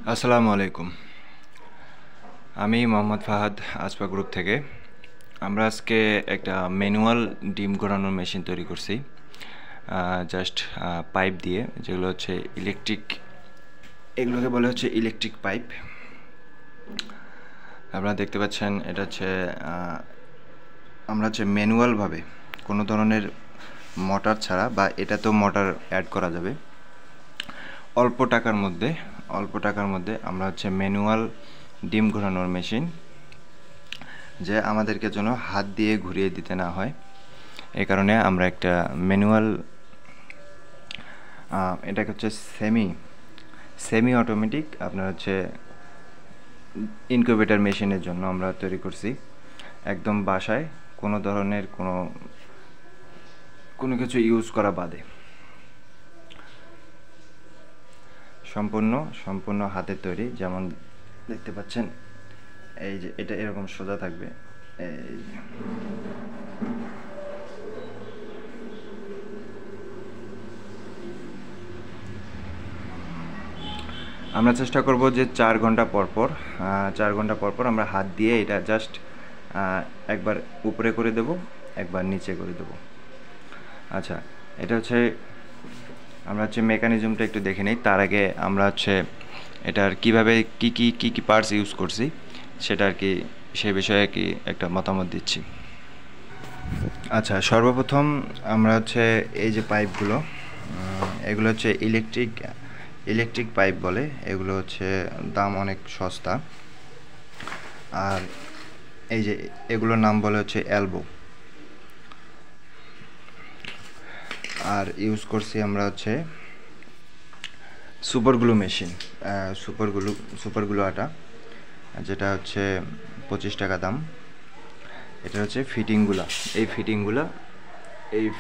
আসসালামু আলাইকুম। আমি মোহাম্মদ ফাহাদ আসপা গ্রুপ থেকে। আমরা আজকে একটা ম্যানুয়াল ডিম ঘোরানোর মেশিন তৈরি করছি, জাস্ট পাইপ দিয়ে, যেগুলো হচ্ছে ইলেকট্রিক, এগুলোকে বলা হচ্ছে ইলেকট্রিক পাইপ। আপনারা দেখতে পাচ্ছেন এটা হচ্ছে আমরা হচ্ছে ম্যানুয়ালভাবে কোনো ধরনের মোটর ছাড়া, বা এটা তো মোটর অ্যাড করা যাবে, অল্প টাকার মধ্যে আমরা হচ্ছে ম্যানুয়াল ডিম ঘোরানোর মেশিন, যে আমাদেরকে যেন হাত দিয়ে ঘুরিয়ে দিতে না হয়, এই কারণে আমরা একটা ম্যানুয়াল, এটাকে হচ্ছে সেমি অটোমেটিক আপনার হচ্ছে ইনকিউবেটর মেশিনের জন্য আমরা তৈরি করছি। একদম বাসায় কোনো ধরনের কোনো কিছু ইউজ করা বাদে সম্পূর্ণ হাতের তৈরি। যেমন দেখতে পাচ্ছেন, এই যে এটা এরকম সোজা থাকবে। এই যে আমরা চেষ্টা করব যে 4 ঘন্টা পর পর আমরা হাত দিয়ে এটা জাস্ট একবার উপরে করে দেব, একবার নিচে করে দেব। আচ্ছা, এটা হচ্ছে আমরা হচ্ছে মেকানিজমটা একটু দেখে নিই। তার আগে আমরা হচ্ছে এটার কীভাবে কী পার্টস ইউজ করছি সেটা আর কি, সে বিষয়ে কি একটা মতামত দিচ্ছি। আচ্ছা, সর্বপ্রথম আমরা হচ্ছে এই যে পাইপগুলো, এগুলো হচ্ছে ইলেকট্রিক পাইপ বলে। এগুলো হচ্ছে দাম অনেক সস্তা। আর এই যে এগুলোর নাম বলে হচ্ছে এলবো। আর ইউজ করছি আমরা হচ্ছে সুপারগ্লু মেশিন, সুপারগ্লু আটা, যেটা হচ্ছে 25 টাকা দাম। এটা হচ্ছে এই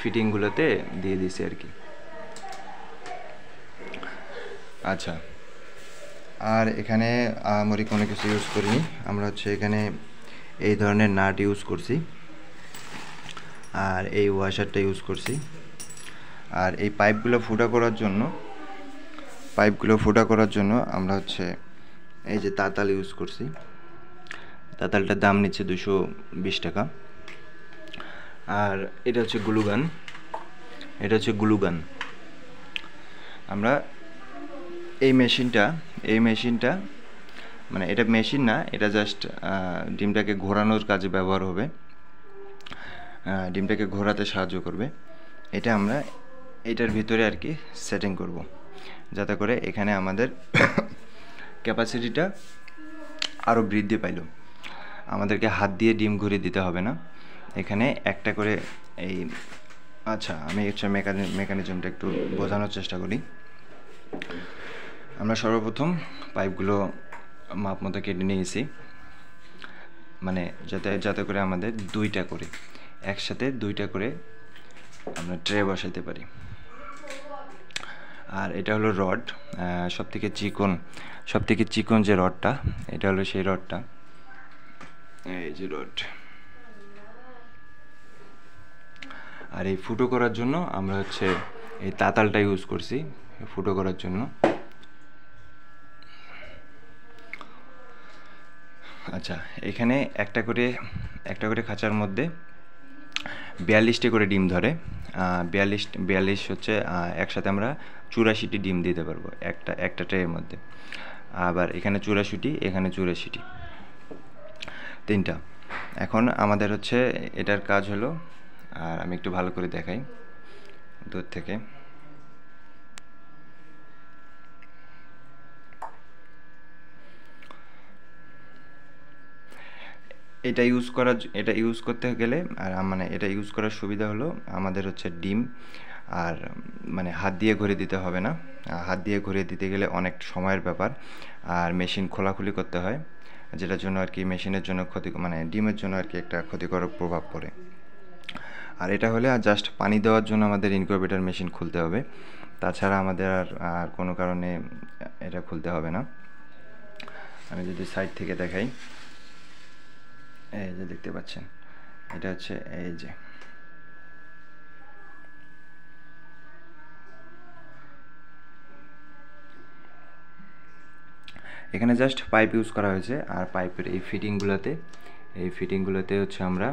ফিটিংগুলোতে দিয়ে দিছি আর কি। আচ্ছা, আর এখানে আমি কোনো কিছু ইউজ করিনি। আমরা হচ্ছে এখানে এই ধরনের নাট ইউজ করছি, আর এই ওয়াশারটা ইউজ করছি। আর এই পাইপগুলো ফুটা করার জন্য আমরা হচ্ছে এই যে তাতাল ইউজ করছি। তাতালটার দাম নিচ্ছে 220 টাকা। আর এটা হচ্ছে গ্লুগান। আমরা এই মেশিনটা মানে এটা মেশিন না, এটা জাস্ট ডিমটাকে ঘোরানোর কাজে ব্যবহার হবে, ডিমটাকে ঘোরাতে সাহায্য করবে। এটা আমরা এটার ভিতরে আর কি সেটিং করব, যাতে করে এখানে আমাদের ক্যাপাসিটিটা আরও বৃদ্ধি পাইল। আমাদেরকে হাত দিয়ে ডিম ঘুরিয়ে দিতে হবে না, এখানে একটা করে এই। আচ্ছা, আমি হচ্ছে মেকানিজমটা একটু বোঝানোর চেষ্টা করি। আমরা সর্বপ্রথম পাইপগুলো মাপ মতো কেটে নিয়েছি, মানে যাতে করে আমাদের একসাথে দুইটা করে আমরা ট্রে বসাইতে পারি। আর এটা হলো রড, সবথেকে চিকন যে রডটা, এটা হলো সেই রডটা। এই যে রড। আর এই ফুটো করার জন্য আমরা হচ্ছে এই তাতালটা ইউজ করছি ফুটো করার জন্য। আচ্ছা, এখানে একটা করে খাঁচার মধ্যে 42টি করে ডিম ধরে। 42 হচ্ছে একসাথে আমরা 84টি ডিম দিতে পারবো একটা ট্রের মধ্যে। আবার এখানে 84, এখানে 84, 3টা। এখন আমাদের হচ্ছে এটার কাজ হলো, আর আমি একটু ভালো করে দেখাই দূর থেকে। এটা ইউজ করতে গেলে, আর মানে এটা ইউজ করার সুবিধা হলো আমাদের হচ্ছে ডিম আর মানে হাত দিয়ে ঘুরিয়ে দিতে হবে না। হাত দিয়ে ঘুরিয়ে দিতে গেলে অনেক সময়ের ব্যাপার, আর মেশিন খোলাখুলি করতে হয়, যেটার জন্য আর কি মেশিনের জন্য মানে ডিমের জন্য আর কি একটা ক্ষতিকর প্রভাব পড়ে। আর এটা হলে আর জাস্ট পানি দেওয়ার জন্য আমাদের ইনকিউবেটর মেশিন খুলতে হবে, তাছাড়া আমাদের আর কোনো কারণে এটা খুলতে হবে না। আমি যদি সাইড থেকে দেখাই, এই যে দেখতে পাচ্ছেন, এটা হচ্ছে এই যে এখানে জাস্ট পাইপ ইউজ করা হয়েছে, আর পাইপের এই ফিটিংগুলোতে হচ্ছে আমরা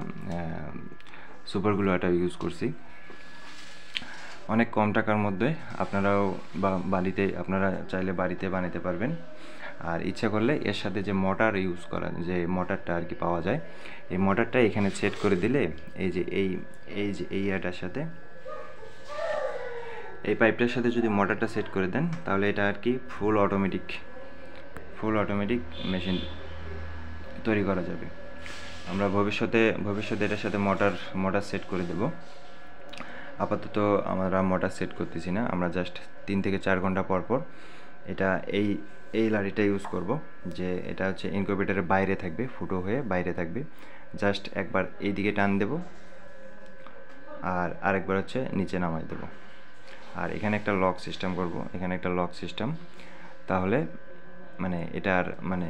সুপার গ্লুটা ইউজ করছি। অনেক কম টাকার মধ্যে আপনারাও আপনারা চাইলে বাড়িতে বানাতে পারবেন। আর ইচ্ছা করলে এর সাথে যে মোটর ইউজ করা, যে মোটরটা আর কি পাওয়া যায়, এই মোটরটা এখানে সেট করে দিলে এই ইয়াটার সাথে, এই পাইপটার সাথে যদি মোটরটা সেট করে দেন, তাহলে এটা আর কি ফুল অটোমেটিক মেশিন তৈরি করা যাবে। আমরা ভবিষ্যতে এটার সাথে মোটর সেট করে দেব। আপাতত আমরা মোটর সেট করতেছি না, আমরা জাস্ট 3 থেকে 4 ঘন্টা পর এটা এই লাড়িটা ইউজ করব, যে এটা হচ্ছে ইনকিউবেটরের বাইরে থাকবে, ফুটো হয়ে বাইরে থাকবে। জাস্ট একবার এই দিকে টান দেব, আর আরেকবার হচ্ছে নিচে নামাই দেব। আর এখানে একটা লক সিস্টেম করব, তাহলে মানে এটার মানে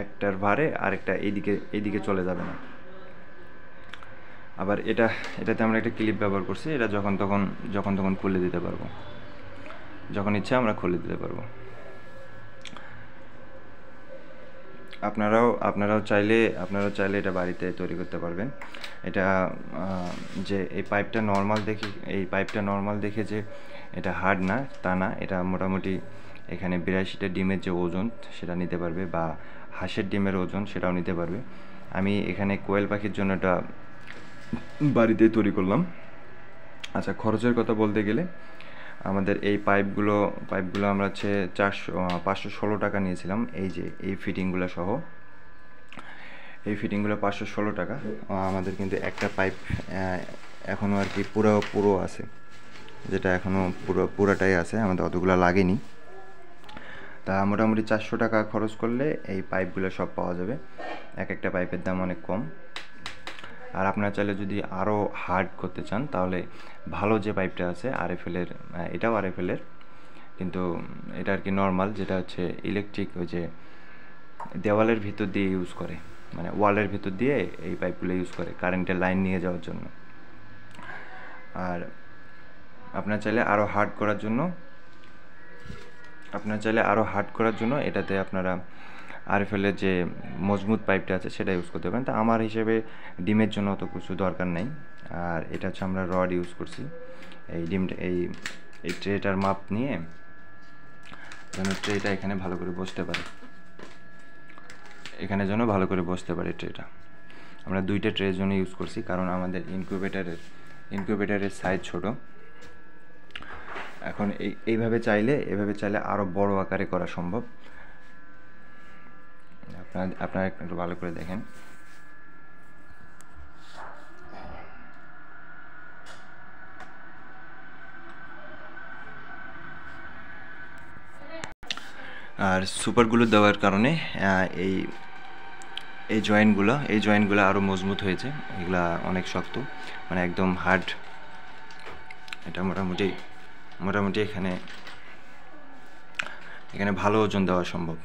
একটার ভারে আরেকটা এইদিকে চলে যাবে না। আবার এটাতে আমরা একটা ক্লিপ ব্যবহার করছি, এটা যখন তখন খুলে দিতে পারবো, যখন ইচ্ছা আমরা খুলে দিতে পারবো। আপনারাও চাইলে এটা বাড়িতে তৈরি করতে পারবেন। এটা যে এই পাইপটা নর্মাল দেখে যে এটা হার্ড না তা না, এটা মোটামুটি এখানে 82টা ডিমের যে ওজন সেটা নিতে পারবে, বা হাঁসের ডিমের ওজন সেটাও নিতে পারবে। আমি এখানে কোয়েল পাখির জন্য এটা বাড়িতে তৈরি করলাম। আচ্ছা, খরচের কথা বলতে গেলে আমাদের এই পাইপগুলো আমরা হচ্ছে 516 টাকা নিয়েছিলাম। এই ফিটিংগুলো সহ এই ফিটিংগুলো 516 টাকা। আমাদের কিন্তু একটা পাইপ এখনও আর কি পুরো আছে, যেটা এখনও পুরোটাই আছে, আমাদের অতগুলো লাগেনি। তা মোটামুটি 400 টাকা খরচ করলে এই পাইপগুলো সব পাওয়া যাবে। একটা পাইপের দাম অনেক কম। আর আপনারা চাইলে যদি আরও হার্ড করতে চান, তাহলে ভালো যে পাইপটা আছে RFL-এর, এটাও RFL-এর, কিন্তু এটা আর কি নর্মাল, যেটা হচ্ছে ইলেকট্রিক, ওই যে দেওয়ালের ভিতর দিয়ে ইউজ করে, মানে ওয়ালের ভিতর দিয়ে এই পাইপগুলো ইউজ করে কারেন্টের লাইন নিয়ে যাওয়ার জন্য। আর আপনারা চাইলে আরও হার্ড করার জন্য এটাতে আপনারা RFL-এর যে মজবুত পাইপটা আছে সেটা ইউজ করতে পারেন। তা আমার হিসেবে ডিমের জন্য অত কিছু দরকার নেই। আর এটা হচ্ছে আমরা রড ইউজ করছি এই ট্রেটার মাপ নিয়ে, যেন ট্রেটা এখানে ভালো করে বসতে পারে, ট্রেটা। আমরা 2টা ট্রের জন্য ইউজ করছি, কারণ আমাদের ইনকিউবেটরের সাইজ ছোট। এখন এভাবে চাইলে আরও বড় আকারে করা সম্ভব। আপনারা একটু ভালো করে দেখেন। আর সুপারগুলো দেওয়ার কারণে এই জয়েন্টগুলো আরও মজবুত হয়েছে। এগুলা অনেক শক্ত, মানে একদম হার্ড। এটা মোটামুটি এখানে ভালো ওজন দেওয়া সম্ভব,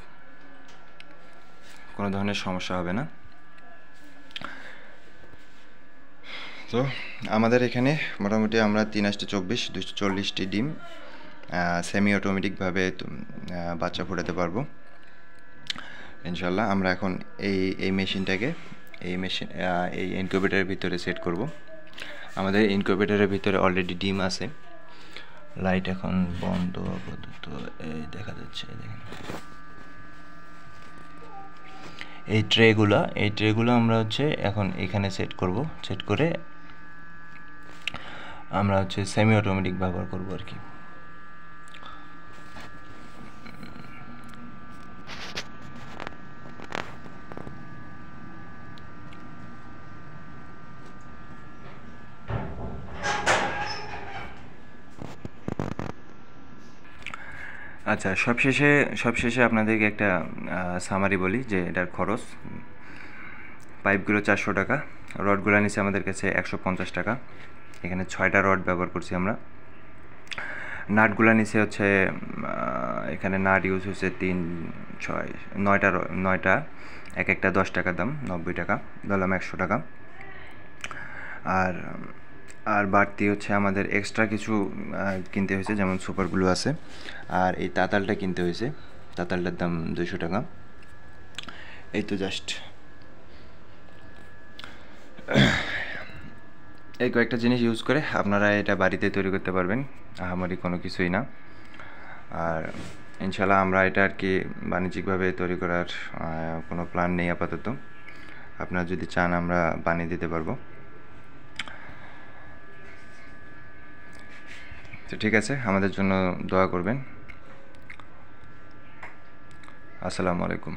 কোনো ধরনের সমস্যা হবে না। তো আমাদের এখানে মোটামুটি আমরা 3×24 240টি ডিম সেমি অটোমেটিকভাবে বাচ্চা ফোটাতে পারবো ইনশাল্লাহ। আমরা এখন এই মেশিনটাকে এই ইনকিউবেটরের ভিতরে সেট করব। আমাদের ইনকিউবেটরের ভিতরে অলরেডি ডিম আছে। লাইট এখন বন্ধ আপাতত, এই দেখা যাচ্ছে, দেখেন। এই ট্রেগুলো আমরা হচ্ছে এখন এখানে সেট করে আমরা হচ্ছে সেমি অটোমেটিক ব্যবহার করব আর কি। আচ্ছা, সবশেষে আপনাদেরকে একটা সামারি বলি যে এটার খরচ। পাইপগুলো 400 টাকা, রডগুলো নিচে আমাদের কাছে 150 টাকা। এখানে 6টা রড ব্যবহার করছি আমরা। নাটগুলো নিচে হচ্ছে এখানে নাট ইউজ হচ্ছে 3, 6, 9টা, একটা 10 টাকা দাম, 90 টাকা, ধরলাম 100 টাকা। আর বাড়তি হচ্ছে আমাদের এক্সট্রা কিছু কিনতে হয়েছে, যেমন সুপারগুলো আছে, আর এই তাতালটা কিনতে হয়েছে। তাতালটার দাম 200 টাকা। এই তো জাস্ট এই কয়েকটা জিনিস ইউজ করে আপনারা এটা বাড়িতে তৈরি করতে পারবেন, আহামরি কোনো কিছুই না। আর ইনশাল্লাহ আমরা এটা আর কি বাণিজ্যিকভাবে তৈরি করার কোনো প্ল্যান নেই আপাতত। আপনারা যদি চান আমরা বানিয়ে দিতে পারবো। তো ঠিক আছে, আমাদের জন্য দোয়া করবেন। আসসালামু আলাইকুম।